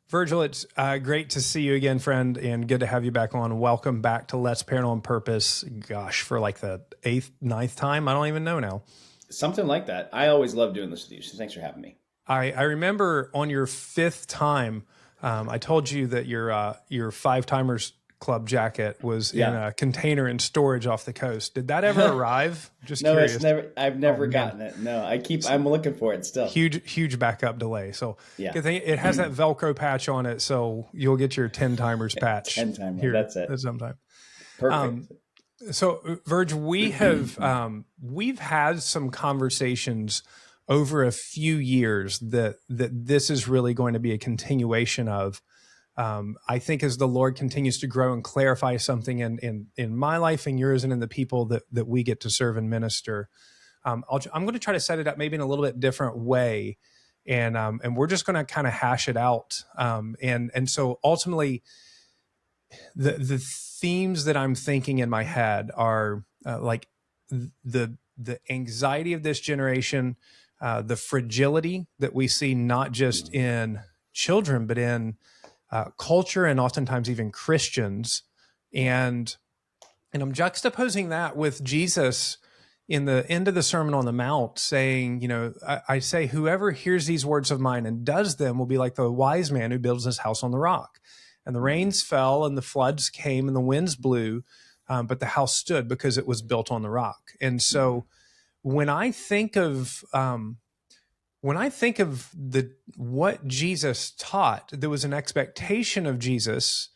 Virgil, it's great to see you again, friend, and good to have you back on. Welcome back to Let's Parent on Purpose. Gosh, for like the ninth time, I don't even know now. Something like that. I always love doing this with you, so thanks for having me. I remember on your fifth time, I told you that your Five Timers Club jacket was in a container in storage off the coast. Did that ever arrive? Just No, curious. it's never. I've never gotten it. No, I'm looking for it still. Huge backup delay. So yeah, good thing it has that Velcro patch on it, so you'll get your 10 timers patch. 10 timer. Here That's it. at some time. Perfect. So, Virg, we have we've had some conversations over a few years that this is really going to be a continuation of. I think as the Lord continues to grow and clarify something in my life and yours and in the people that we get to serve and minister, I'm going to try to set it up maybe in a little bit different way, and we're just going to kind of hash it out. And so ultimately, the themes that I'm thinking in my head are like the anxiety of this generation, the fragility that we see not just in children but in culture and oftentimes even Christians, and I'm juxtaposing that with Jesus in the end of the Sermon on the Mount saying, I say, whoever hears these words of mine and does them will be like the wise man who builds his house on the rock. And the rains fell and the floods came and the winds blew, but the house stood because it was built on the rock. And so when I think of what Jesus taught, there was an expectation of Jesus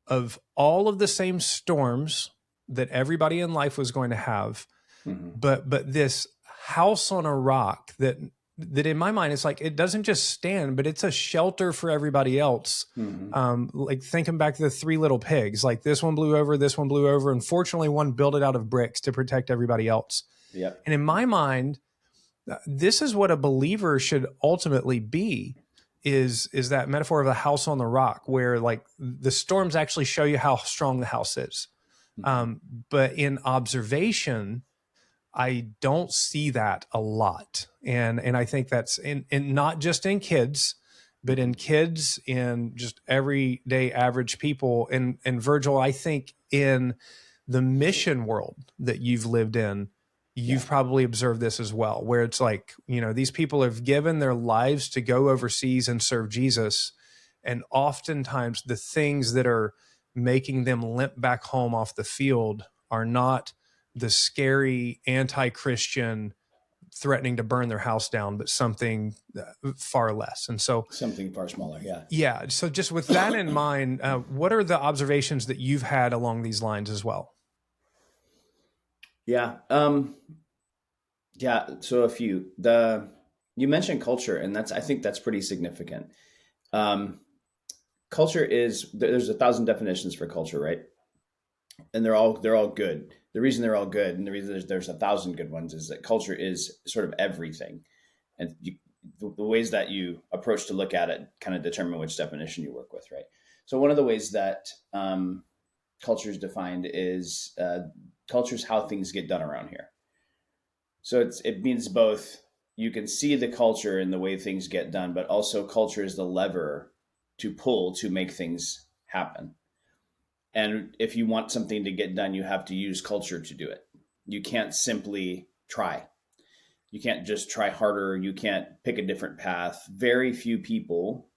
of all of the same storms that everybody in life was going to have, but this house on a rock that in my mind, it's like, it doesn't just stand, but it's a shelter for everybody else. Like thinking back to the three little pigs, like this one blew over. Unfortunately, one built it out of bricks to protect everybody else. Yep. And in my mind, this is what a believer should ultimately be, is that metaphor of a house on the rock, where like the storms actually show you how strong the house is. But in observation, I don't see that a lot. And I think that's in not just in kids, but in kids, in just everyday average people. And Virgil, I think in the mission world that you've lived in, you've probably observed this as well, where it's like, these people have given their lives to go overseas and serve Jesus. And oftentimes the things that are making them limp back home off the field are not the scary anti-Christian threatening to burn their house down, but something far less. And so something far smaller. Yeah. Yeah. So just with that in mind, what are the observations that you've had along these lines as well? Yeah. So a few. You mentioned culture, and I think that's pretty significant. Culture there's 1,000 definitions for culture, right? And they're all good. The reason they're all good, and the reason there's 1,000 good ones, is that culture is sort of everything, and the ways that you approach to look at it kind of determine which definition you work with, right? So one of the ways that culture is defined is culture is how things get done around here. So it means both. You can see the culture in the way things get done, but also culture is the lever to pull to make things happen. And if you want something to get done, you have to use culture to do it. You can't simply try. You can't just try harder. You can't pick a different path. Very few people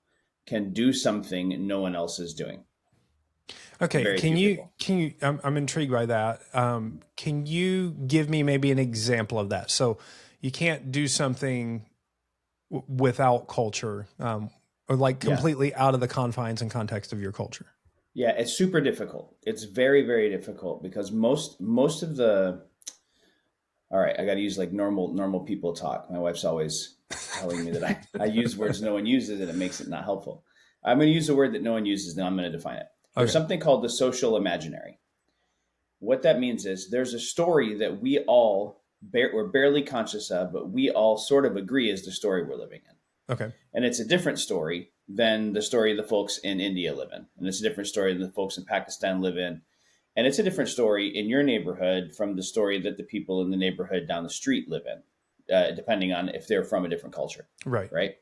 can do something no one else is doing. Okay. Can you, I'm intrigued by that. Can you give me maybe an example of that? So you can't do something without culture, or like completely out of the confines and context of your culture. Yeah, it's super difficult. It's very, very difficult because most of the, all right, I got to use like normal people talk. My wife's always telling me that I use words no one uses and it makes it not helpful. I'm going to use a word that no one uses, and I'm going to define it. There's something called the social imaginary. What that means is there's a story that we all we're barely conscious of, but we all sort of agree is the story we're living in. Okay. And it's a different story than the story the folks in India live in. And it's a different story than the folks in Pakistan live in. And it's a different story in your neighborhood from the story that the people in the neighborhood down the street live in, depending on if they're from a different culture. Right. Right.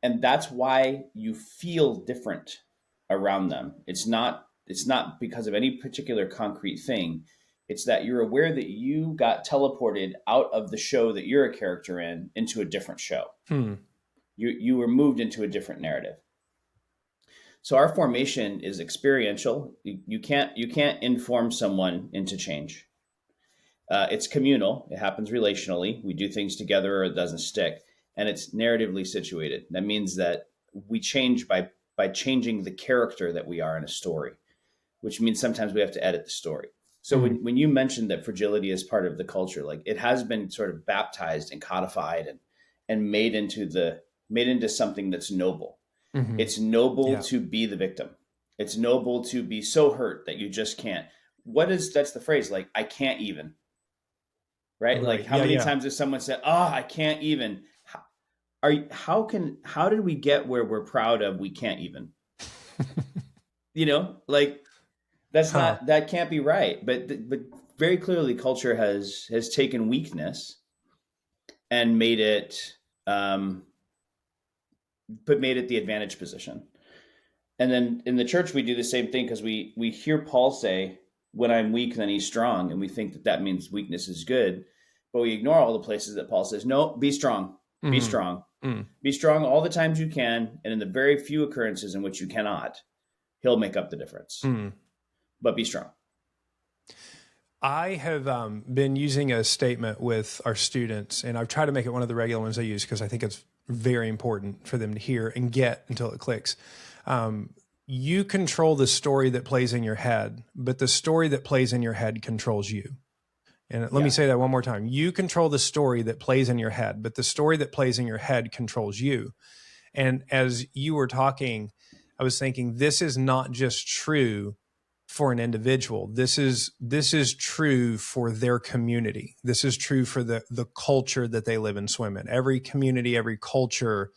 And that's why you feel different around them. It's not because of any particular concrete thing. It's that you're aware that you got teleported out of the show that you're a character in into a different show. Hmm. You were moved into a different narrative. So our formation is experiential. You can't inform someone into change. It's communal. It happens relationally. We do things together or it doesn't stick. And it's narratively situated. That means that we change by changing the character that we are in a story, which means sometimes we have to edit the story. So when you mentioned that fragility is part of the culture, like it has been sort of baptized and codified and made into something that's noble. Mm-hmm. It's noble Yeah. to be the victim. It's noble to be so hurt that you just can't. That's the phrase, like, I can't even, right? Like, Right. how Yeah. many Yeah. times has someone said, "Oh, I can't even"? How did we get where we're proud of we can't even? Like Huh. that can't be right. But very clearly, culture has taken weakness and um, made it the advantage position. And then in the church, we do the same thing because we hear Paul say, "When I'm weak, then he's strong," and we think that means weakness is good, but we ignore all the places that Paul says, "No, be strong, be Mm-hmm. strong, Mm. be strong all the times you can, and in the very few occurrences in which you cannot, he'll make up the difference. Mm. But be strong." I have been using a statement with our students, and I've tried to make it one of the regular ones I use because I think it's very important for them to hear and get until it clicks. You control the story that plays in your head, but the story that plays in your head controls you. And let me Yeah. say that one more time. You control the story that plays in your head, but the story that plays in your head controls you. And as you were talking, I was thinking this is not just true for an individual. This is true for their community. This is true for the culture that they live and swim in. Every community, every culture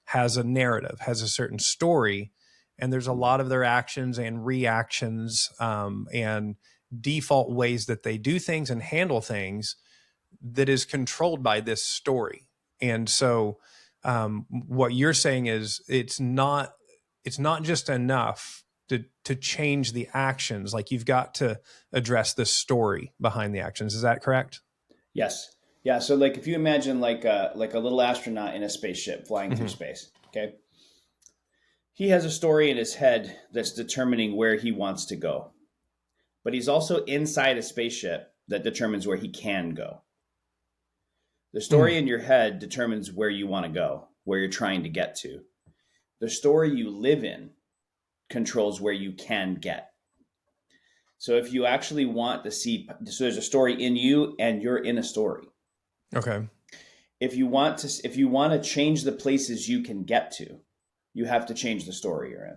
has a narrative, has a certain story, and there's a lot of their actions and reactions and default ways that they do things and handle things that is controlled by this story. And so what you're saying is it's not just enough to change the actions. Like you've got to address the story behind the actions. Is that correct? Yes. Yeah. So, like, if you imagine like a little astronaut in a spaceship flying through Mm-hmm. space, okay, he has a story in his head that's determining where he wants to go, but he's also inside a spaceship that determines where he can go. The story in your head determines where you want to go, where you're trying to get to. The story you live in controls where you can get. So if you actually want to see, so there's a story in you and you're in a story. Okay. If you want to change the places you can get to, you have to change the story you're in.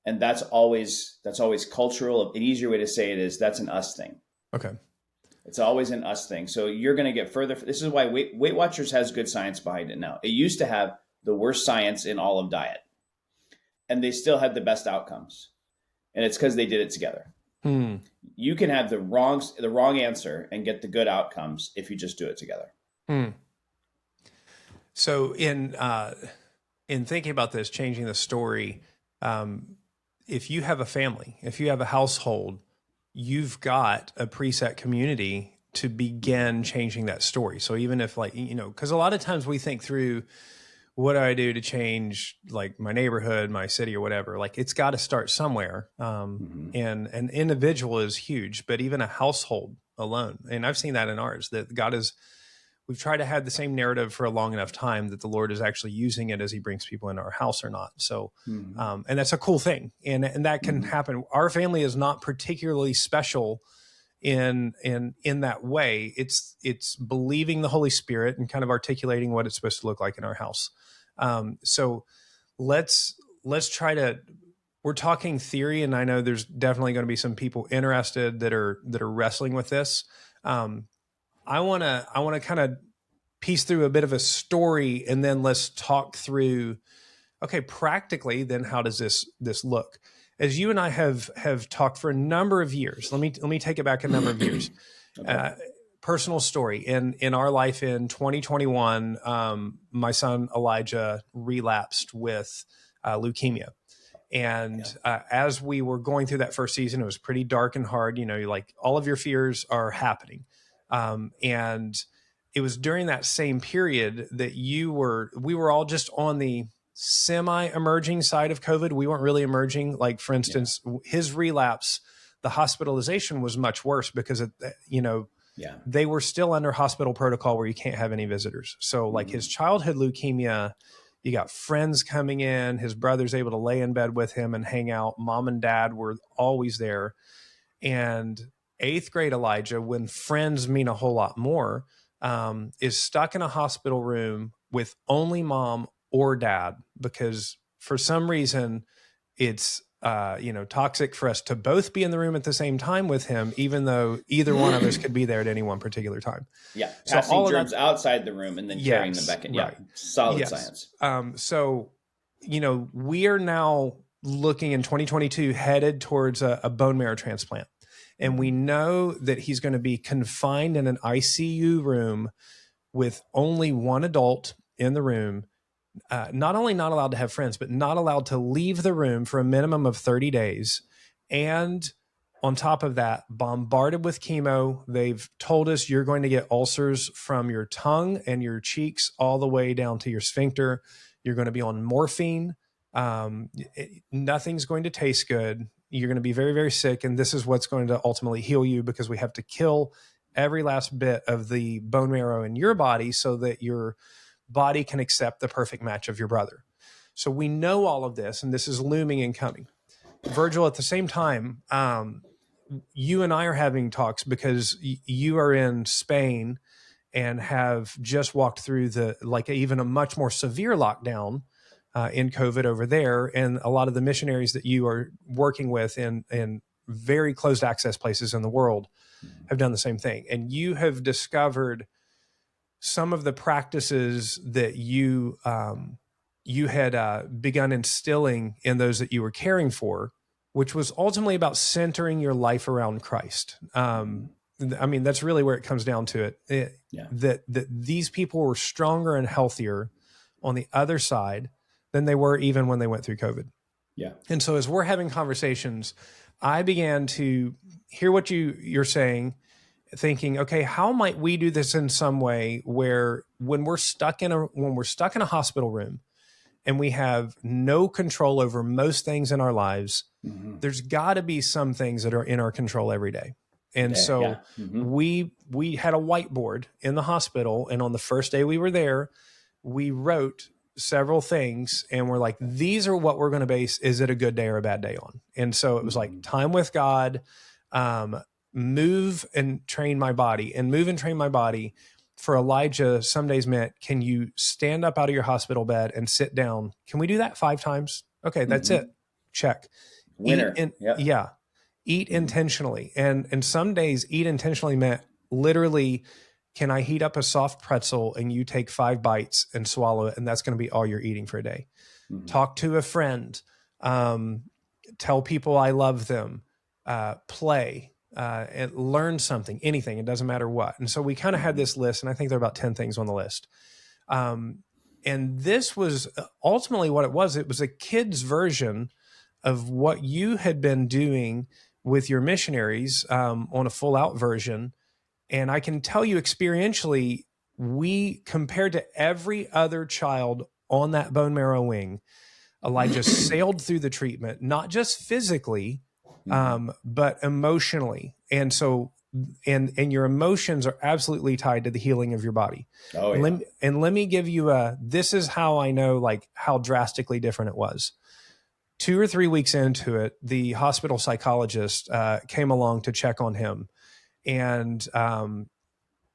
And that's always cultural. An easier way to say it is that's an us thing. Okay. It's always an us thing. So you're going to get further. This is why Weight Watchers has good science behind it now. It used to have the worst science in all of diet, and they still had the best outcomes. And it's because they did it together. You can have the wrong answer and get the good outcomes if you just do it together. So in thinking about this, changing the story, if you have a family, if you have a household, you've got a preset community to begin changing that story. So even if, like, because a lot of times we think through, what do I do to change, like, my neighborhood, my city, or whatever? Like, it's got to start somewhere. And an individual is huge, but even a household alone. And I've seen that in ours, that we've tried to have the same narrative for a long enough time that the Lord is actually using it as he brings people into our house or not. So, and that's a cool thing. And that can happen. Our family is not particularly special in that way. It's believing the Holy Spirit and kind of articulating what it's supposed to look like in our house. So let's try to, we're talking theory, and I know there's definitely going to be some people interested that are wrestling with this. I want to kind of piece through a bit of a story, and then let's talk through, okay, practically, then how does this look? As you and I have talked for a number of years, let me take it back a number of years. Okay. personal story in our life in 2021, my son Elijah relapsed with leukemia. And as we were going through that first season, it was pretty dark and hard. You know, like all of your fears are happening. And it was during that same period that we were all just on the semi-emerging side of COVID. We weren't really emerging. Like, for instance, his relapse, the hospitalization was much worse because, they were still under hospital protocol where you can't have any visitors. So like his childhood leukemia, you got friends coming in, his brother's able to lay in bed with him and hang out. Mom and dad were always there. And 8th grade Elijah, when friends mean a whole lot more, is stuck in a hospital room with only mom or dad, because for some reason it's toxic for us to both be in the room at the same time with him, even though either one of us could be there at any one particular time. Yeah. Passing germs outside the room and then carrying them back in. Right. Yeah. Solid science. So, we are now looking in 2022 headed towards a bone marrow transplant. And we know that he's going to be confined in an ICU room with only one adult in the room. Not only not allowed to have friends, but not allowed to leave the room for a minimum of 30 days. And on top of that, bombarded with chemo. They've told us you're going to get ulcers from your tongue and your cheeks all the way down to your sphincter. You're going to be on morphine. Nothing's going to taste good. You're going to be very, very sick. And this is what's going to ultimately heal you, because we have to kill every last bit of the bone marrow in your body so that your body can accept the perfect match of your brother. So we know all of this, and this is looming and coming. Virgil, at the same time, you and I are having talks because you are in Spain and have just walked through even a much more severe lockdown in COVID over there. And a lot of the missionaries that you are working with in very closed access places in the world have done the same thing. And you have discovered some of the practices that you had begun instilling in those that you were caring for, which was ultimately about centering your life around Christ. That's really where it comes down to it. That these people were stronger and healthier on the other side than they were even when they went through COVID. Yeah. And so as we're having conversations, I began to hear what you're saying, thinking, okay, how might we do this in some way where when we're stuck in a hospital room and we have no control over most things in our lives, there's got to be some things that are in our control every day. And we had a whiteboard in the hospital, and on the first day we were there, we wrote several things, and we're like, these are what we're going to base is it a good day or a bad day on. And so it was like time with God, move and train my body. And move and train my body for Elijah some days meant, can you stand up out of your hospital bed and sit down? Can we do that 5 times? Okay, that's it. Check. Winner. Eat intentionally. And some days eat intentionally meant literally, can I heat up a soft pretzel and you take 5 bites and swallow it, and that's going to be all you're eating for a day. Talk to a friend, tell people I love them, play, and learn something, anything. It doesn't matter what. And so we kind of had this list, and I think there are about 10 things on the list. And this was ultimately what it was. It was a kid's version of what you had been doing with your missionaries on a full out version. And I can tell you experientially, we, compared to every other child on that bone marrow wing, Elijah sailed through the treatment, not just physically, but emotionally. And so, and your emotions are absolutely tied to the healing of your body. Oh, yeah. And let me give you this is how I know like how drastically different it was. 2 or 3 weeks into it, the hospital psychologist came along to check on him. And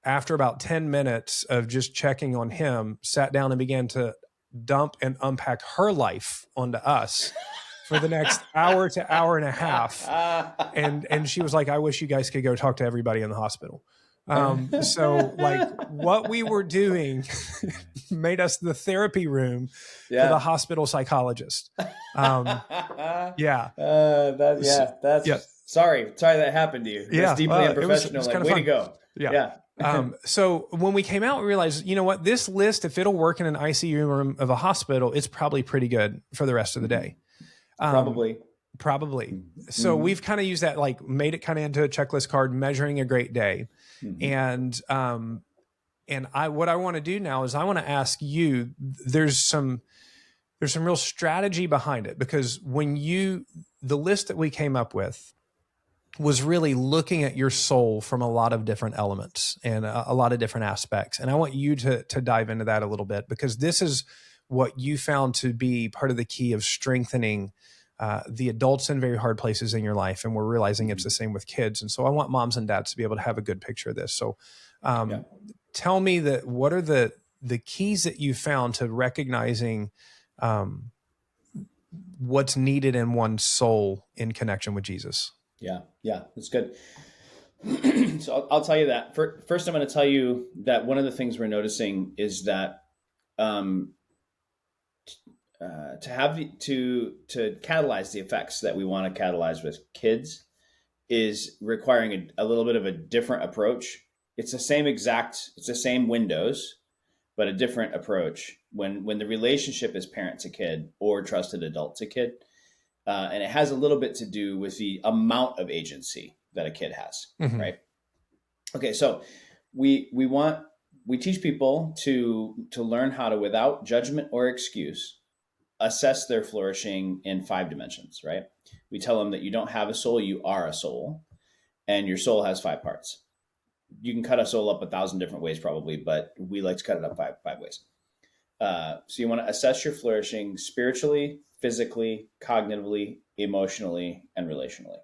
after about 10 minutes of just checking on him, sat down and began to dump and unpack her life onto us for the next hour to hour and a half. And she was like, I wish you guys could go talk to everybody in the hospital. So like what we were doing made us the therapy room for the hospital psychologist. Sorry that happened to you. That's deeply unprofessional. Like, way to go. Yeah. So when we came out, we realized, you know what, this list, if it'll work in an ICU room of a hospital, it's probably pretty good for the rest of the day. Probably. Probably. So we've kind of used that, like made it kind of into a checklist card, measuring a great day. And what I want to do now is I want to ask you, there's some real strategy behind it, because the list that we came up with was really looking at your soul from a lot of different elements and a lot of different aspects. And I want you to dive into that a little bit, because this is what you found to be part of the key of strengthening the adults in very hard places in your life. And we're realizing it's the same with kids. And so I want moms and dads to be able to have a good picture of this. So tell me what are the keys that you found to recognizing what's needed in one's soul in connection with Jesus? Yeah, that's good. So I'll tell you that. First, I'm going to tell you that one of the things we're noticing is that to catalyze the effects that we want to catalyze with kids is requiring a little bit of a different approach. It's the same windows, but a different approach when the relationship is parent to kid or trusted adult to kid. And it has a little bit to do with the amount of agency that a kid has, right? Okay, so we teach people to learn how to, without judgment or excuse, assess their flourishing in 5 dimensions, right? We tell them that you don't have a soul, you are a soul, and your soul has 5 parts. You can cut a soul up 1,000 different ways probably, but we like to cut it up five ways. So you want to assess your flourishing spiritually, physically, cognitively, emotionally, and relationally,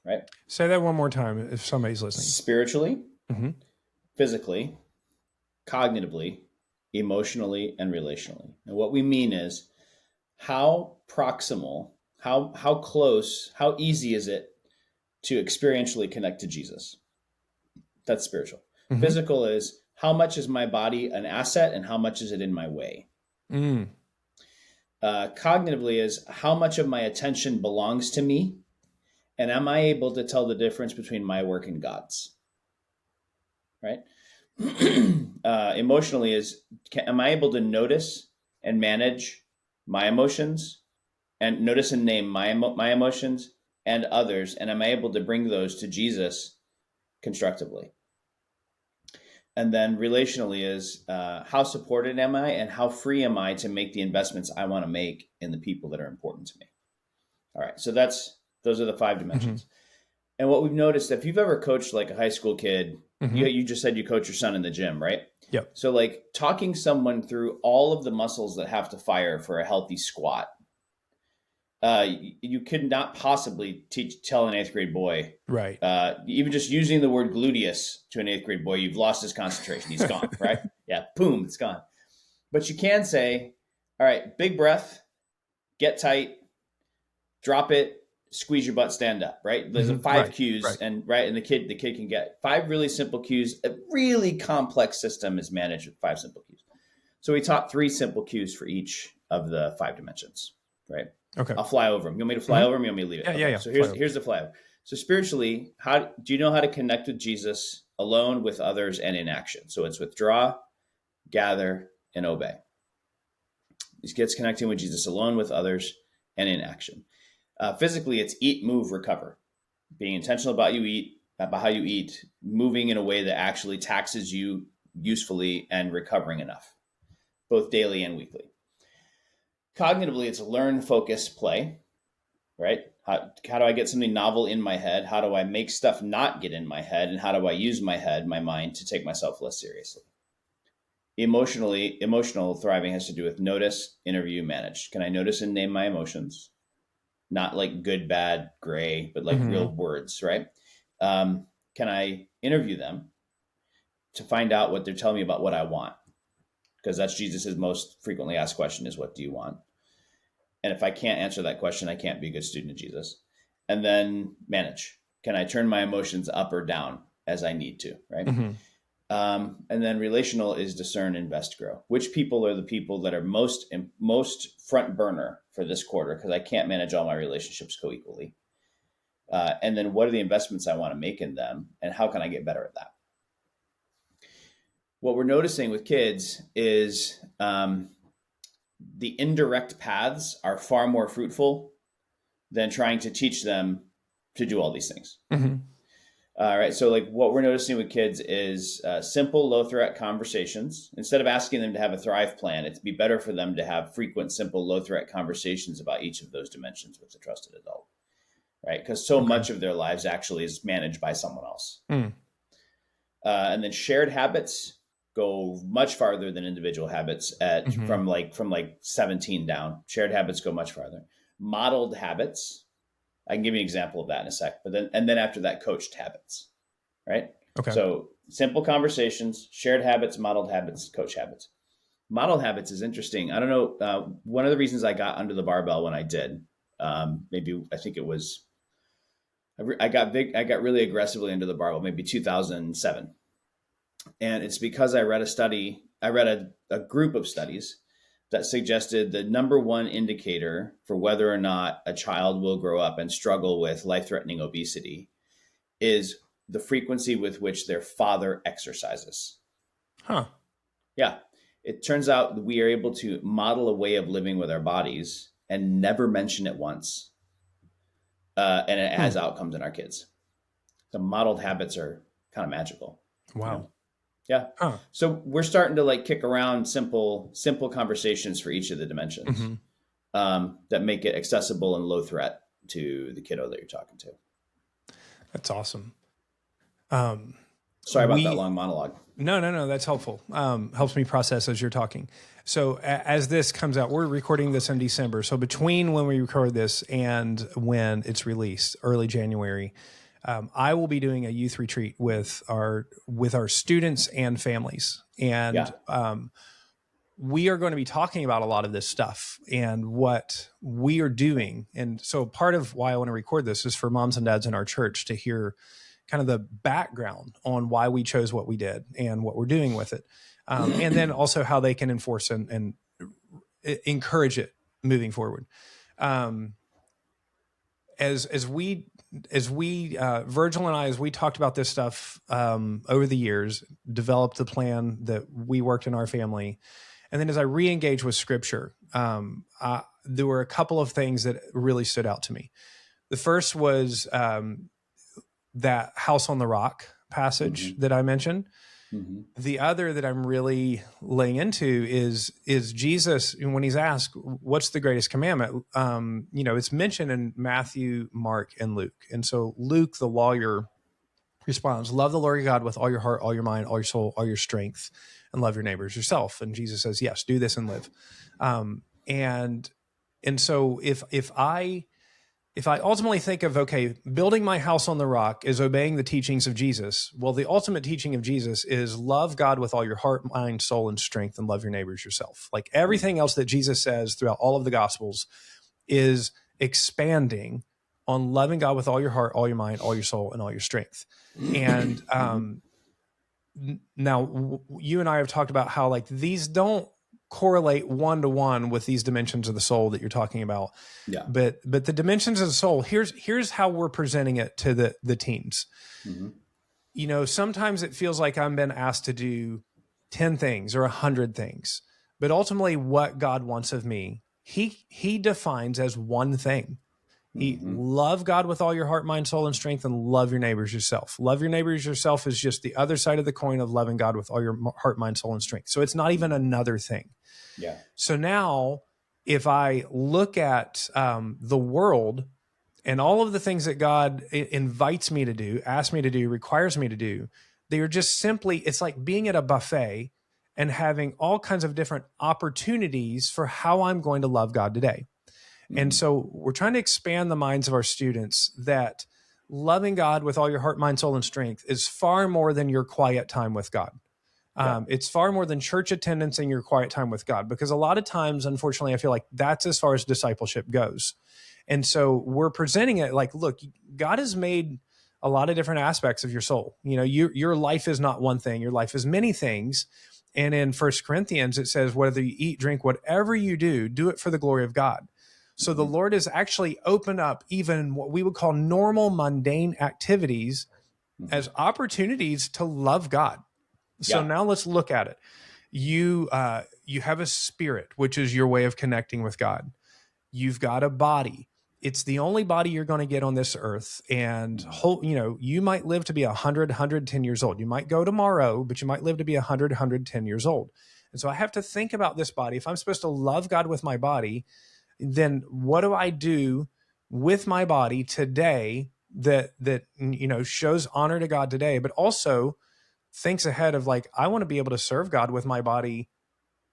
right? Say that one more time if somebody's listening. Spiritually, physically, cognitively, emotionally, and relationally. And what we mean is how proximal, how close, how easy is it to experientially connect to Jesus? That's spiritual. Physical is how much is my body an asset and how much is it in my way? Cognitively is how much of my attention belongs to me, and am I able to tell the difference between my work and God's? Right? Emotionally is am I able to notice and manage my emotions, and notice and name my emotions and others, and am I able to bring those to Jesus constructively? And then relationally is how supported am I and how free am I to make the investments I want to make in the people that are important to me. All right, so those are the 5 dimensions. And what we've noticed, if you've ever coached like a high school kid, you just said you coach your son in the gym, right? Yep. So like talking someone through all of the muscles that have to fire for a healthy squat, you could not possibly tell an 8th grade boy, right? Even just using the word gluteus to an 8th grade boy, you've lost his concentration. He's gone, right? Yeah, boom, it's gone. But you can say, all right, big breath, get tight, drop it, squeeze your butt, stand up, right? There's 5 cues, and the kid can get 5 really simple cues. A really complex system is managed with 5 simple cues. So we taught 3 simple cues for each of the 5 dimensions, right? Okay. I'll fly over them. You want me to fly over them? You want me to leave it? Yeah. So here's the flyover. So spiritually, how do you know how to connect with Jesus alone, with others, and in action? So it's withdraw, gather, and obey. These kids connecting with Jesus alone, with others, and in action. Physically, it's eat, move, recover. Being intentional about how you eat, moving in a way that actually taxes you usefully, and recovering enough, both daily and weekly. Cognitively, it's learn, focus, play, right? How do I get something novel in my head? How do I make stuff not get in my head? And how do I use my head, my mind, to take myself less seriously? Emotional thriving has to do with notice, interview, manage. Can I notice and name my emotions? Not like good, bad, gray, but like real words, right? Can I interview them to find out what they're telling me about what I want? Because that's Jesus's most frequently asked question is, what do you want? And if I can't answer that question, I can't be a good student of Jesus. And then manage. Can I turn my emotions up or down as I need to, right? And then relational is discern, invest, grow. Which people are the people that are most front burner for this quarter? Because I can't manage all my relationships co-equally. And then what are the investments I want to make in them? And how can I get better at that? what we're noticing with kids is the indirect paths are far more fruitful than trying to teach them to do all these things. Mm-hmm. All right. So, like, what we're noticing with kids is simple, low threat conversations. Instead of asking them to have a thrive plan, it'd be better for them to have frequent, simple, low threat conversations about each of those dimensions with the trusted adult, right? Because so much of their lives actually is managed by someone else. Mm. And then shared habits go much farther than individual habits from like 17 down. Shared habits go much farther. Modeled habits, I can give you an example of that in a sec, but then after that, coached habits, right? Okay. So simple conversations, shared habits, modeled habits, coach habits. Modeled habits is interesting. I don't know. One of the reasons I got under the barbell when I did, I think it was, I got really aggressively into the barbell, maybe 2007. And it's because I read a group of studies that suggested the number one indicator for whether or not a child will grow up and struggle with life-threatening obesity is the frequency with which their father exercises. Huh. Yeah. It turns out that we are able to model a way of living with our bodies and never mention it once. And it has outcomes in our kids. The modeled habits are kind of magical. Wow. You know? Yeah. Huh. So we're starting to like kick around simple conversations for each of the dimensions that make it accessible and low threat to the kiddo that you're talking to. That's awesome. Sorry about that long monologue. No. That's helpful. Helps me process as you're talking. So as this comes out, we're recording this in December. So between when we record this and when it's released, early January, I will be doing a youth retreat with our students and families. And we are going to be talking about a lot of this stuff and what we are doing. And so part of why I want to record this is for moms and dads in our church to hear kind of the background on why we chose what we did and what we're doing with it. And then also how they can enforce and encourage it moving forward. As we Virgil and I, as we talked about this stuff over the years, developed the plan that we worked in our family. And then as I re-engaged with scripture, there were a couple of things that really stood out to me. The first was that house on the rock passage that I mentioned. Mm-hmm. The other that I'm really laying into is Jesus, when he's asked, what's the greatest commandment? It's mentioned in Matthew, Mark, and Luke. And so Luke, the lawyer, responds, love the Lord your God with all your heart, all your mind, all your soul, all your strength, and love your neighbors yourself. And Jesus says, yes, do this and live. And so if I ultimately think of, okay, building my house on the rock is obeying the teachings of Jesus. Well, the ultimate teaching of Jesus is love God with all your heart, mind, soul, and strength, and love your neighbors yourself. Like everything else that Jesus says throughout all of the Gospels is expanding on loving God with all your heart, all your mind, all your soul, and all your strength. And now you and I have talked about how like these don't correlate one-to-one with these dimensions of the soul that you're talking about. Yeah. But the dimensions of the soul, here's how we're presenting it to the teens. Mm-hmm. Sometimes it feels like I'm been asked to do 10 things or 100 things, but ultimately what God wants of me, he defines as one thing. Love God with all your heart, mind, soul, and strength, and love your neighbors yourself. Love your neighbors yourself is just the other side of the coin of loving God with all your heart, mind, soul, and strength. So it's not even another thing. Yeah. So now if I look at the world and all of the things that God invites me to do, asks me to do, requires me to do, they are just simply, it's like being at a buffet and having all kinds of different opportunities for how I'm going to love God today. And so we're trying to expand the minds of our students that loving God with all your heart, mind, soul, and strength is far more than your quiet time with God. It's far more than church attendance and your quiet time with God, because a lot of times, unfortunately, I feel like that's as far as discipleship goes. And so we're presenting it like, look, God has made a lot of different aspects of your soul. Your life is not one thing. Your life is many things. And in 1 Corinthians, it says, whether you eat, drink, whatever you do it for the glory of God. So the Lord has actually opened up even what we would call normal, mundane activities as opportunities to love God. So Yeah. now let's look at it. You have a spirit, which is your way of connecting with God. You've got a body. It's the only body you're going to get on this earth. And you might live to be 100, 110 years old. You might go tomorrow, but you might live to be 100, 110 years old. And so I have to think about this body. If I'm supposed to love God with my body, then what do I do with my body today that shows honor to God today, but also thinks ahead of like, I want to be able to serve God with my body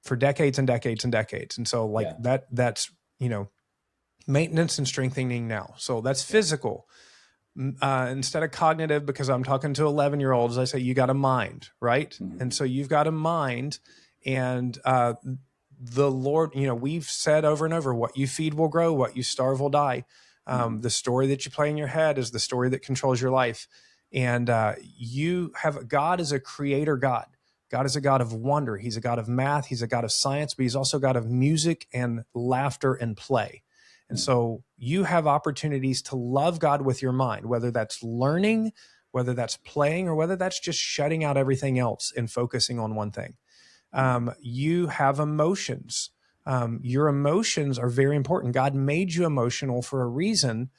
for decades and decades and decades. And so like Yeah. that's maintenance and strengthening now. So that's Yeah. physical. Instead of cognitive, because I'm talking to 11-year-olds, I say you got a mind, right? Mm-hmm. And so you've got a mind, and the Lord, we've said over and over, what you feed will grow, what you starve will die. The story that you play in your head is the story that controls your life. And God is a creator God. God is a God of wonder. He's a God of math. He's a God of science, but he's also a God of music and laughter and play. And so you have opportunities to love God with your mind, whether that's learning, whether that's playing, or whether that's just shutting out everything else and focusing on one thing. You have emotions. Your emotions are very important. God made you emotional for a reason.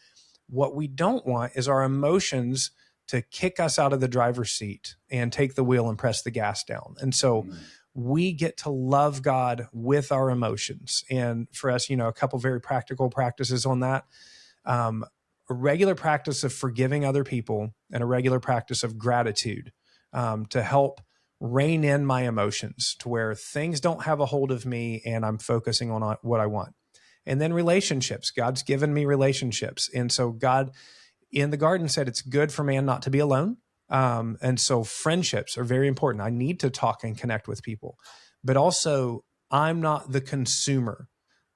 What we don't want is our emotions to kick us out of the driver's seat and take the wheel and press the gas down. And so we get to love God with our emotions. And for us, a couple very practical practices on that. A regular practice of forgiving other people and a regular practice of gratitude to help rein in my emotions to where things don't have a hold of me and I'm focusing on what I want. And then relationships. God's given me relationships. And so God in the garden said it's good for man not to be alone. And so friendships are very important. I need to talk and connect with people, but also I'm not the consumer.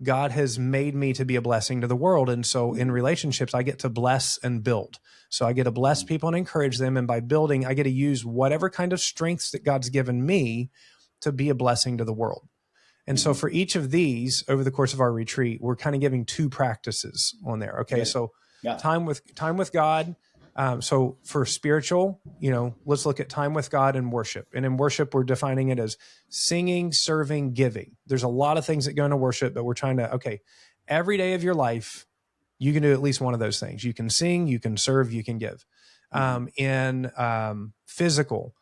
God has made me to be a blessing to the world. And so in relationships, I get to bless and build. So I get to bless people and encourage them. And by building, I get to use whatever kind of strengths that God's given me to be a blessing to the world. And so for each of these over the course of our retreat, we're kind of giving two practices on there. Okay. Good. So Yeah. time with God. So for spiritual, let's look at time with God and worship. And in worship, we're defining it as singing, serving, giving. There's a lot of things that go into worship, but we're trying to, every day of your life, you can do at least one of those things. You can sing, you can serve, you can give. In physical,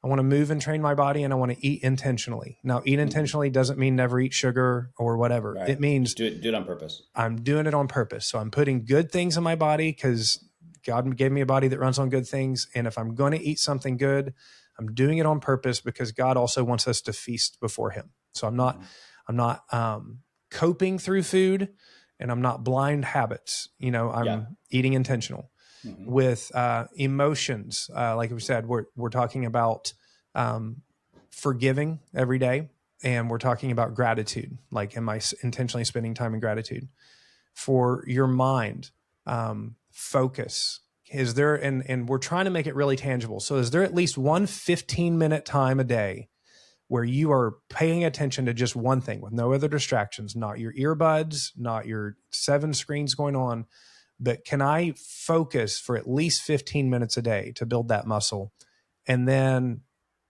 I want to move and train my body, and I want to eat intentionally. Now, eat intentionally doesn't mean never eat sugar or whatever. Right. It means do it on purpose. I'm doing it on purpose. So I'm putting good things in my body because God gave me a body that runs on good things. And if I'm going to eat something good, I'm doing it on purpose because God also wants us to feast before him. So I'm not coping through food, and I'm not blind habits. I'm eating intentional. With emotions. Like we said, we're talking about forgiving every day, and we're talking about gratitude. Like, am I intentionally spending time in gratitude? For your mind, focus. Is there, and we're trying to make it really tangible. So is there at least one 15-minute time a day where you are paying attention to just one thing with no other distractions, not your earbuds, not your 7 screens going on, but can I focus for at least 15 minutes a day to build that muscle, and then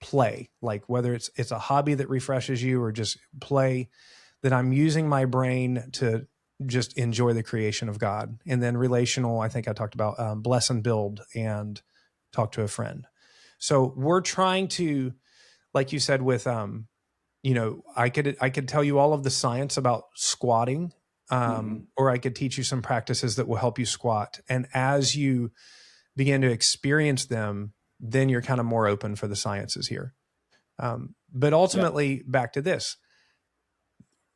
play, like whether it's a hobby that refreshes you or just play, that I'm using my brain to just enjoy the creation of God. And then relational, I think I talked about bless and build and talk to a friend. So we're trying to, like you said, with, I could tell you all of the science about squatting, or I could teach you some practices that will help you squat. And as you begin to experience them, then you're kind of more open for the sciences here. But ultimately, back to this.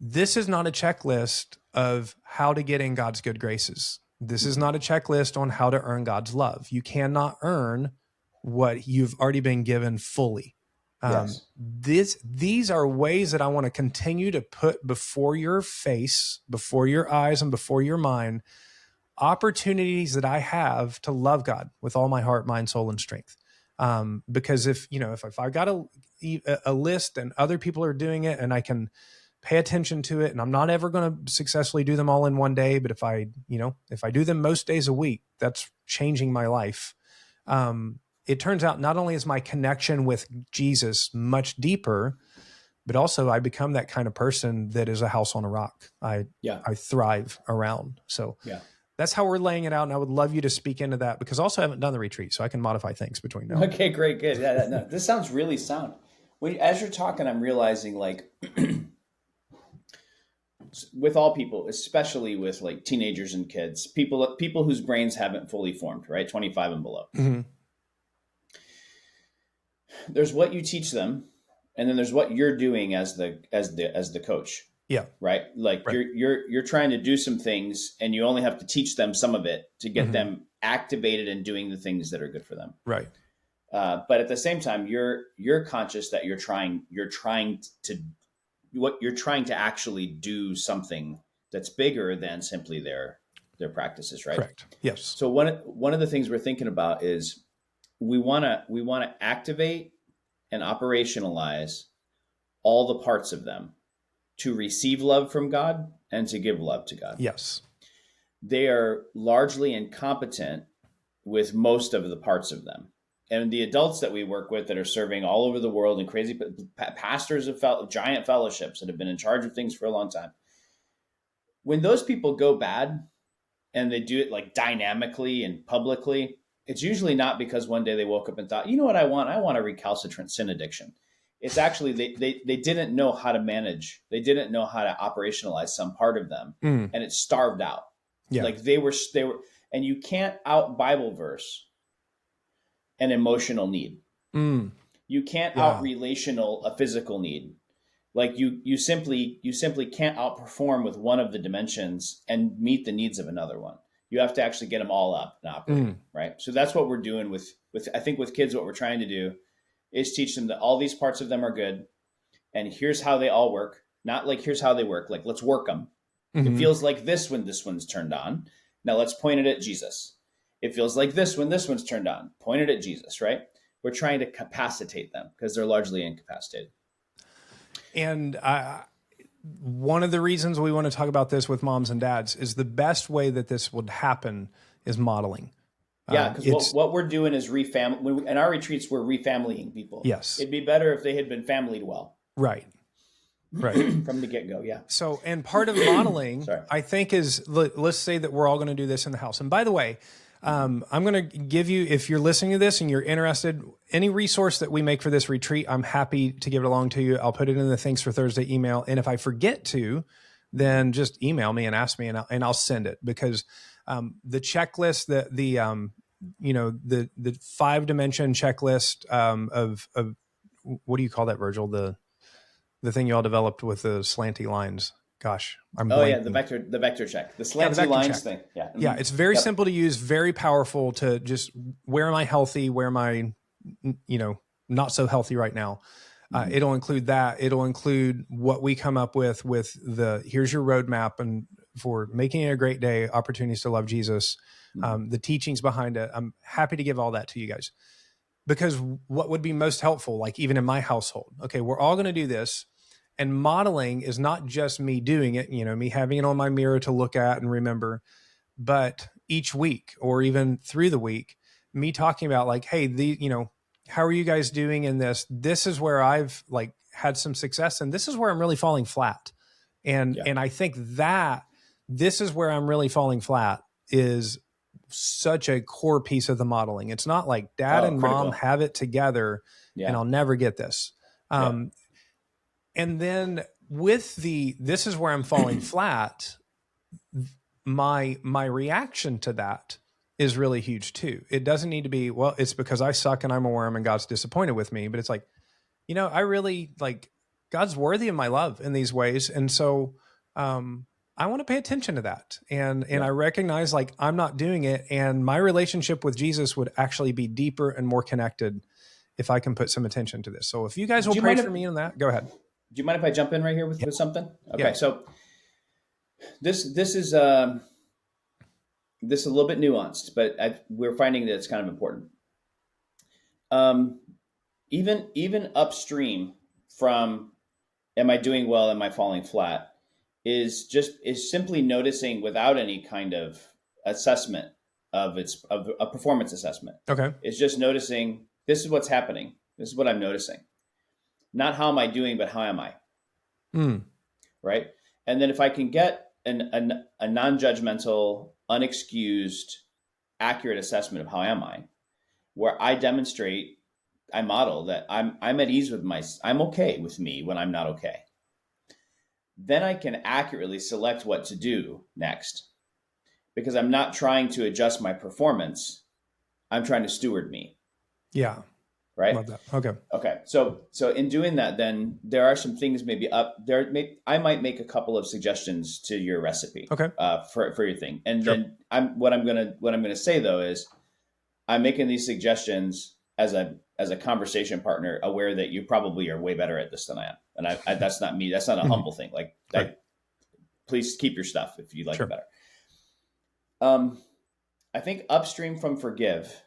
This is not a checklist of how to get in God's good graces. This is not a checklist on how to earn God's love. You cannot earn what you've already been given fully. These are ways that I want to continue to put before your face, before your eyes, and before your mind, opportunities that I have to love God with all my heart, mind, soul, and strength. Because if I've got a list and other people are doing it, and I can pay attention to it, and I'm not ever going to successfully do them all in one day, but if I do them most days a week, that's changing my life. it turns out not only is my connection with Jesus much deeper, but also I become that kind of person that is a house on a rock. I thrive around. So that's how we're laying it out. And I would love you to speak into that, because also I haven't done the retreat, so I can modify things between now. Okay, great, good. Yeah, no, this sounds really sound. As you're talking, I'm realizing, like, with all people, especially with like teenagers and kids, people whose brains haven't fully formed, right? 25 and below. Mm-hmm. There's what you teach them, and then there's what you're doing as the coach. Yeah. Right. Like you're trying to do some things, and you only have to teach them some of it to get them activated and doing the things that are good for them. Right. But at the same time, you're conscious that you're trying to actually do something that's bigger than simply their practices. Right. Correct. Yes. So one of the things we're thinking about is we want to activate and operationalize all the parts of them to receive love from God and to give love to God. Yes. They are largely incompetent with most of the parts of them. And the adults that we work with that are serving all over the world, and crazy pastors of giant fellowships that have been in charge of things for a long time, when those people go bad and they do it like dynamically and publicly, it's usually not because one day they woke up and thought, you know what I want? I want a recalcitrant sin addiction. It's actually they didn't know how to manage. They didn't know how to operationalize some part of them, and it starved out. Yeah. Like they were, and you can't out Bible verse an emotional need. You can't out relational a physical need. Like you simply can't outperform with one of the dimensions and meet the needs of another one. You have to actually get them all up and operate, right? So that's what we're doing with I think with kids. What we're trying to do is teach them that all these parts of them are good, and here's how they all work. Not like here's how they work. Like let's work them. It feels like this when this one's turned on. Now let's point it at Jesus. It feels like this when this one's turned on. Point it at Jesus, right? We're trying to capacitate them because they're largely incapacitated. And one of the reasons we want to talk about this with moms and dads is the best way that this would happen is modeling. Yeah, because what we're doing is in our retreats, we're refamilying people. Yes. It'd be better if they had been familied well. Right. From the get-go, yeah. So, and part of modeling, I think, is, let's say that we're all going to do this in the house. And by the way, I'm going to give you, if you're listening to this and you're interested, any resource that we make for this retreat, I'm happy to give it along to you. I'll put it in the Thanks for Thursday email. And if I forget to, then just email me and ask me, and I'll send it, because the checklist, the 5-dimension checklist of what do you call that, Virgil? The thing you all developed with the slanty lines. Gosh, I'm blanking. The vector check, the slanty lines thing. Yeah. Yeah. It's very simple to use, very powerful to just, where am I healthy? Where am I, not so healthy right now? It'll include that. It'll include what we come up with here's your roadmap and for making it a great day, opportunities to love Jesus, the teachings behind it. I'm happy to give all that to you guys, because what would be most helpful, like even in my household, okay, we're all going to do this. And modeling is not just me doing it, me having it on my mirror to look at and remember, but each week or even through the week, me talking about like, hey, how are you guys doing in this? This is where I've like had some success, and this is where I'm really falling flat. And I think that this is where I'm really falling flat is such a core piece of the modeling. It's not like dad and critical. Mom have it together and I'll never get this. And then with this is where I'm falling flat, my reaction to that is really huge too. It doesn't need to be, well, it's because I suck and I'm a worm and God's disappointed with me. But it's like, I really like God's worthy of my love in these ways. And so I want to pay attention to that. And I recognize like I'm not doing it. And my relationship with Jesus would actually be deeper and more connected if I can put some attention to this. So if you guys will pray for me on that, go ahead. Do you mind if I jump in right here with something? Okay, yeah. So this is a little bit nuanced, but we're finding that it's kind of important. Even upstream from am I doing well, am I falling flat, is simply noticing without any kind of assessment of a performance assessment. Okay. It's just noticing this is what's happening. This is what I'm noticing. Not how am I doing, but how am I? Right. And then if I can get a non-judgmental, unexcused, accurate assessment of how am I, where I demonstrate, I model that I'm at ease with I'm okay with me when I'm not okay. Then I can accurately select what to do next, because I'm not trying to adjust my performance. I'm trying to steward me. Yeah. Right. Love that. Okay. Okay. So in doing that, then there are some things maybe up there. I might make a couple of suggestions to your recipe. Okay. For your thing, and Sure. then what I'm gonna say though is I'm making these suggestions as a conversation partner, aware that you probably are way better at this than I am, and I that's not me. That's not a humble thing. Like, Right. please keep your stuff if you like Sure. it better. I think upstream from forgive,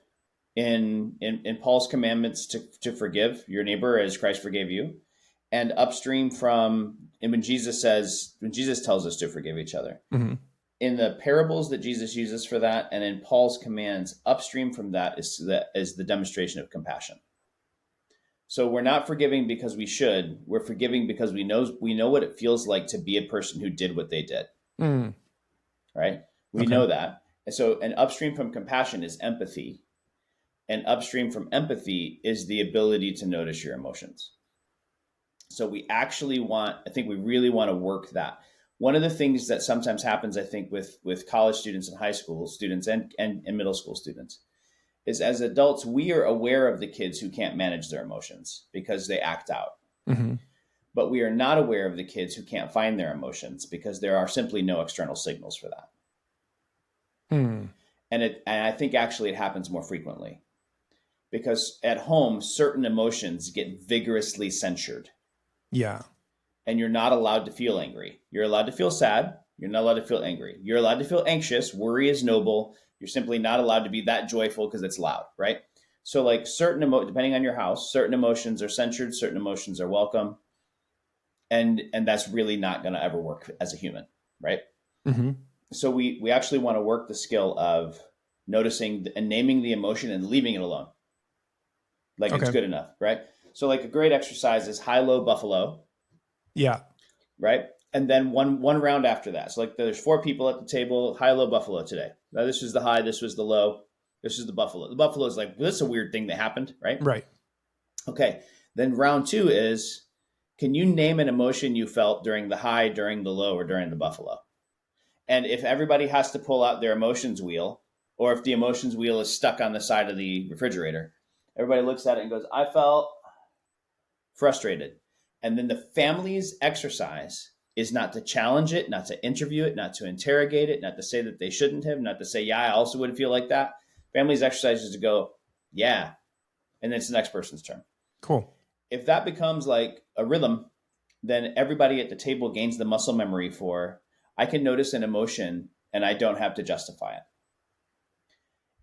in Paul's commandments to forgive your neighbor as Christ forgave you, and upstream from, and when Jesus tells us to forgive each other, in the parables that Jesus uses for that, and in Paul's commands, upstream from that is the demonstration of compassion. So we're not forgiving because we should. We're forgiving because we know what it feels like to be a person who did what they did. Right? We know that. And upstream from compassion is empathy. And upstream from empathy is the ability to notice your emotions. So we really want to work that. One of the things that sometimes happens, I think, with college students and high school students and middle school students, is as adults, we are aware of the kids who can't manage their emotions because they act out. But we are not aware of the kids who can't find their emotions because there are simply no external signals for that. And I think actually it happens more frequently, because at home, certain emotions get vigorously censured. Yeah. And you're not allowed to feel angry. You're allowed to feel sad. You're not allowed to feel angry. You're allowed to feel anxious. Worry is noble. You're simply not allowed to be that joyful because it's loud, right? So like depending on your house, certain emotions are censured, certain emotions are welcome. And that's really not going to ever work as a human, right? So we actually want to work the skill of noticing and naming the emotion and leaving it alone. Like it's good enough, right? So like a great exercise is high-low buffalo. Yeah. Right. And then one round after that. So like there's 4 people at the table, high-low buffalo today. Now this was the high, this was the low, this is the buffalo. The buffalo is like, well, this is a weird thing that happened, right? Right. Okay. Then round 2 is, can you name an emotion you felt during the high, during the low, or during the buffalo? And if everybody has to pull out their emotions wheel, or if the emotions wheel is stuck on the side of the refrigerator, everybody looks at it and goes, I felt frustrated. And then the family's exercise is not to challenge it, not to interview it, not to interrogate it, not to say that they shouldn't have, not to say, yeah, I also would feel like that. Family's exercise is to go, yeah. And then it's the next person's turn. Cool. If that becomes like a rhythm, then everybody at the table gains the muscle memory for, I can notice an emotion and I don't have to justify it.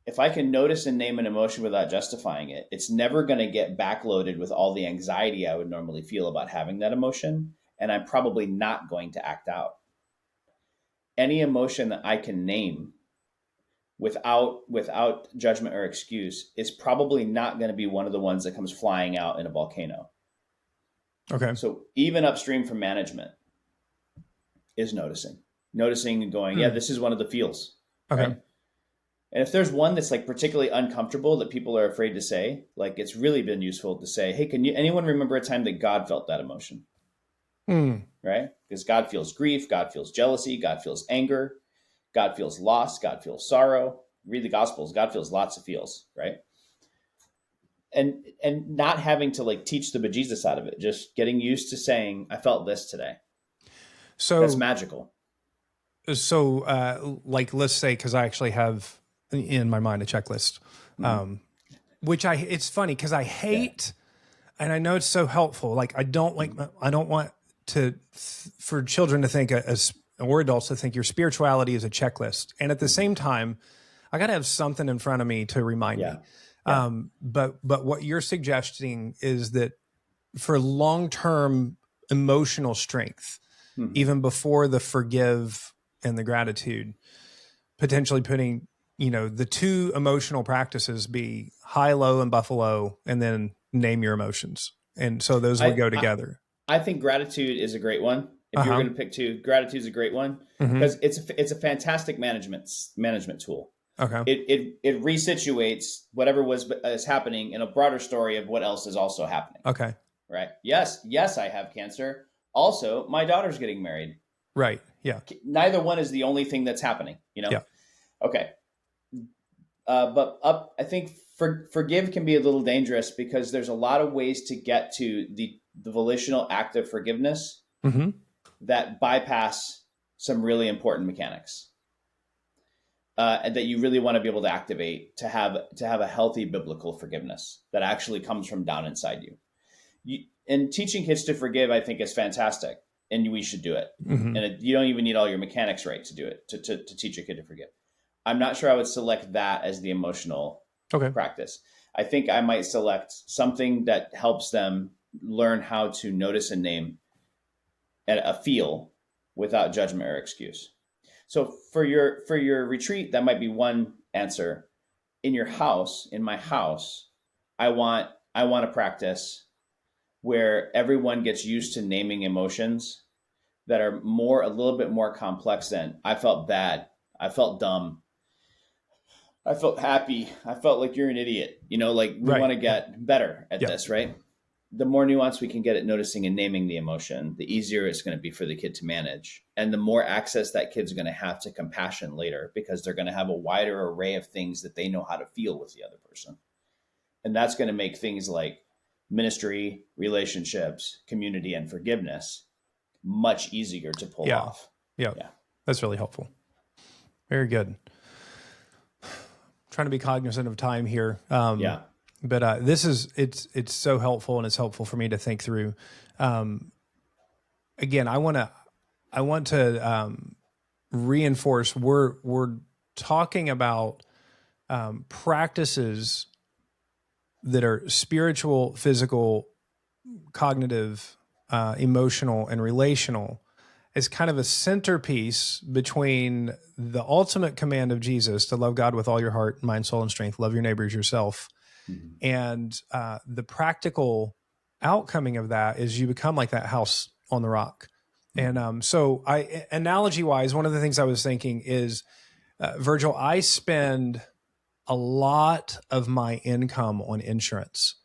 If I can notice and name an emotion without justifying it, it's never going to get backloaded with all the anxiety I would normally feel about having that emotion. And I'm probably not going to act out. Any emotion that I can name without judgment or excuse is probably not going to be one of the ones that comes flying out in a volcano. Okay. So even upstream from management is noticing and going, yeah, this is one of the feels. Okay. Right? And if there's one that's like particularly uncomfortable that people are afraid to say, like it's really been useful to say, hey, anyone remember a time that God felt that emotion? Right? Because God feels grief, God feels jealousy, God feels anger, God feels loss, God feels sorrow. Read the Gospels, God feels lots of feels, right? And not having to like teach the bejesus out of it, just getting used to saying, I felt this today. So that's magical. So like, let's say, because I actually have in my mind a checklist, which it's funny because I hate, and I know it's so helpful. Like I don't want for children to think or adults to think your spirituality is a checklist. And at the same time, I got to have something in front of me to remind me. But what you're suggesting is that for long-term emotional strength, even before the forgive and the gratitude, potentially putting the two emotional practices be high, low, and buffalo, and then name your emotions. And so those would I, go I together. I think gratitude is a great one. If you were Uh-huh. going to pick two, gratitude is a great one Mm-hmm. because it's a fantastic management tool. Okay. It resituates whatever is happening in a broader story of what else is also happening. Okay. Right? Yes, I have cancer. Also, my daughter's getting married. Right. Yeah. Neither one is the only thing that's happening. Yeah. Okay. I think forgive can be a little dangerous because there's a lot of ways to get to the volitional act of forgiveness Mm-hmm. that bypass some really important mechanics, and that you really want to be able to activate to have a healthy biblical forgiveness that actually comes from down inside you. And teaching kids to forgive, I think, is fantastic, and we should do it. Mm-hmm. And you don't even need all your mechanics right to do it to teach a kid to forgive. I'm not sure I would select that as the emotional practice. I think I might select something that helps them learn how to notice and name a feel without judgment or excuse. So for your retreat, that might be one answer. In your house, in my house, I want a practice where everyone gets used to naming emotions that are a little bit more complex than I felt bad, I felt dumb, I felt happy, I felt like you're an idiot. Like we want to get better at this, right? The more nuance we can get at noticing and naming the emotion, the easier it's going to be for the kid to manage. And the more access that kid's going to have to compassion later, because they're going to have a wider array of things that they know how to feel with the other person. And that's going to make things like ministry, relationships, community, and forgiveness much easier to pull off. Yeah. That's really helpful. Very good. Trying to be cognizant of time here. But it's so helpful, and it's helpful for me to think through. Again, I want to reinforce we're talking about practices that are spiritual, physical, cognitive, emotional, and relational as kind of a centerpiece between the ultimate command of Jesus to love God with all your heart, mind, soul, and strength, love your neighbor as yourself. Mm-hmm. And the practical outcoming of that is you become like that house on the rock. Mm-hmm. And so analogy-wise, one of the things I was thinking is, Virgil, I spend a lot of my income on insurance.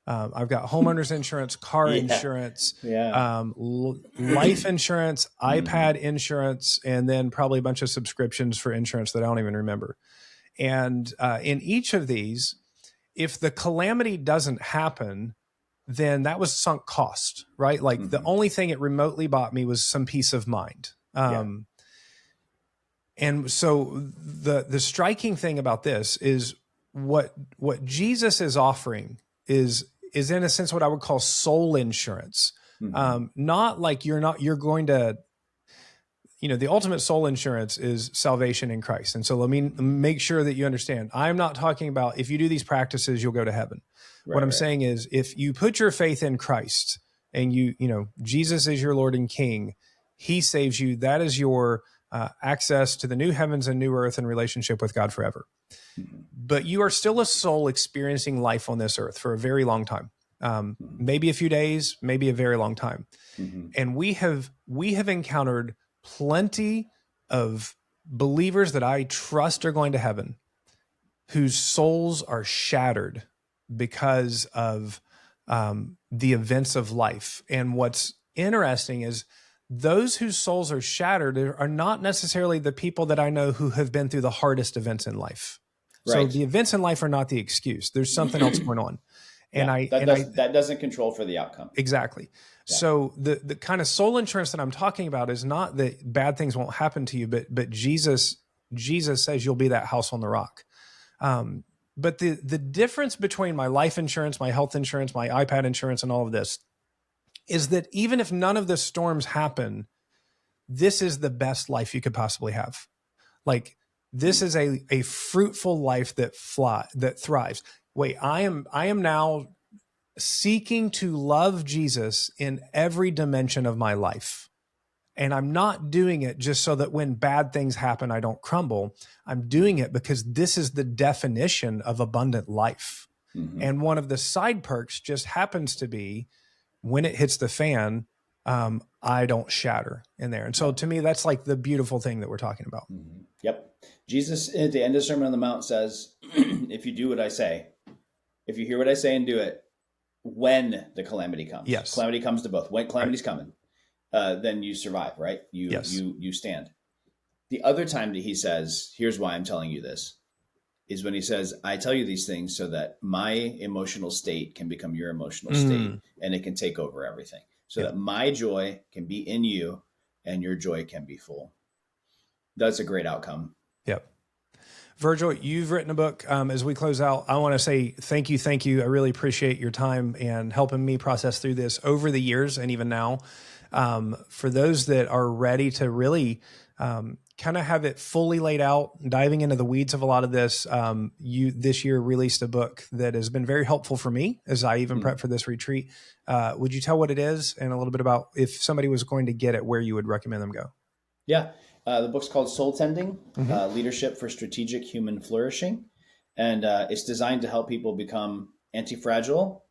I've got homeowners insurance, car insurance, life insurance, iPad insurance, and then probably a bunch of subscriptions for insurance that I don't even remember. And in each of these, if the calamity doesn't happen, then that was sunk cost, right? Like the only thing it remotely bought me was some peace of mind. And so the striking thing about this is what Jesus is offering is in a sense what I would call soul insurance. Not like you're going to, the ultimate soul insurance is salvation in Christ. And so let me make sure that you understand, I'm not talking about if you do these practices, you'll go to heaven. What I'm saying is if you put your faith in Christ and Jesus is your Lord and King, he saves you. That is your access to the new heavens and new earth and relationship with God forever. But you are still a soul experiencing life on this earth for a very long time. Maybe a few days, maybe a very long time. And we have encountered plenty of believers that I trust are going to heaven whose souls are shattered because of the events of life. And what's interesting is those whose souls are shattered are not necessarily the people that I know who have been through the hardest events in life. So the events in life are not the excuse. There's something else going on. And that doesn't control for the outcome. Exactly. Yeah. So the kind of soul insurance that I'm talking about is not that bad things won't happen to you, but Jesus says you'll be that house on the rock. But the difference between my life insurance, my health insurance, my iPad insurance, and all of this is that even if none of the storms happen, this is the best life you could possibly have. Like this is a fruitful life that thrives. Wait, I am now seeking to love Jesus in every dimension of my life. And I'm not doing it just so that when bad things happen, I don't crumble. I'm doing it because this is the definition of abundant life. Mm-hmm. And one of the side perks just happens to be when it hits the fan, I don't shatter in there. And so to me, that's like the beautiful thing that we're talking about. Mm-hmm. Yep. Jesus at the end of the Sermon on the Mount says, if you do what I say, if you hear what I say and do it, when the calamity comes, yes, calamity comes to both. When calamity's coming, then you survive, right? You stand. The other time that he says, here's why I'm telling you this, is when he says, I tell you these things so that my emotional state can become your emotional state and it can take over everything. So that my joy can be in you and your joy can be full. That's a great outcome. Yep. Virgil, you've written a book. As we close out, I want to say thank you. Thank you. I really appreciate your time and helping me process through this over the years and even now. For those that are ready to really kind of have it fully laid out, diving into the weeds of a lot of this, you this year released a book that has been very helpful for me as I even prep for this retreat. Would you tell what it is and a little bit about if somebody was going to get it, where you would recommend them go? Yeah. The book's called Soul Tending, Leadership for Strategic Human Flourishing. And it's designed to help people become anti-fragile,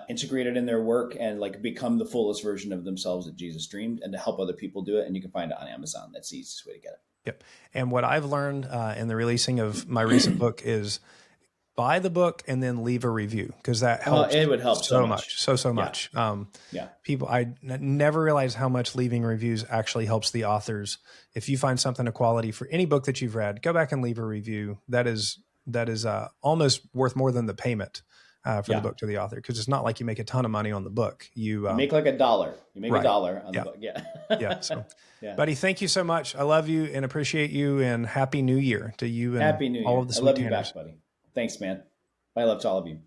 integrated in their work, and like become the fullest version of themselves that Jesus dreamed, and to help other people do it. And you can find it on Amazon. That's the easiest way to get it. Yep. And what I've learned in the releasing of my recent book is buy the book and then leave a review, because that helps. It would help so much. So much. People, I never realized how much leaving reviews actually helps the authors. If you find something of quality for any book that you've read, go back and leave a review. That is almost worth more than the payment for the book to the author, because it's not like you make a ton of money on the book. You make like $1. You make $1 on the book. Yeah. Yeah. So, buddy, thank you so much. I love you and appreciate you, and Happy New Year to you and Happy New Year. all of the sweet I love you Tanners. back, buddy. Thanks, man. My love to all of you.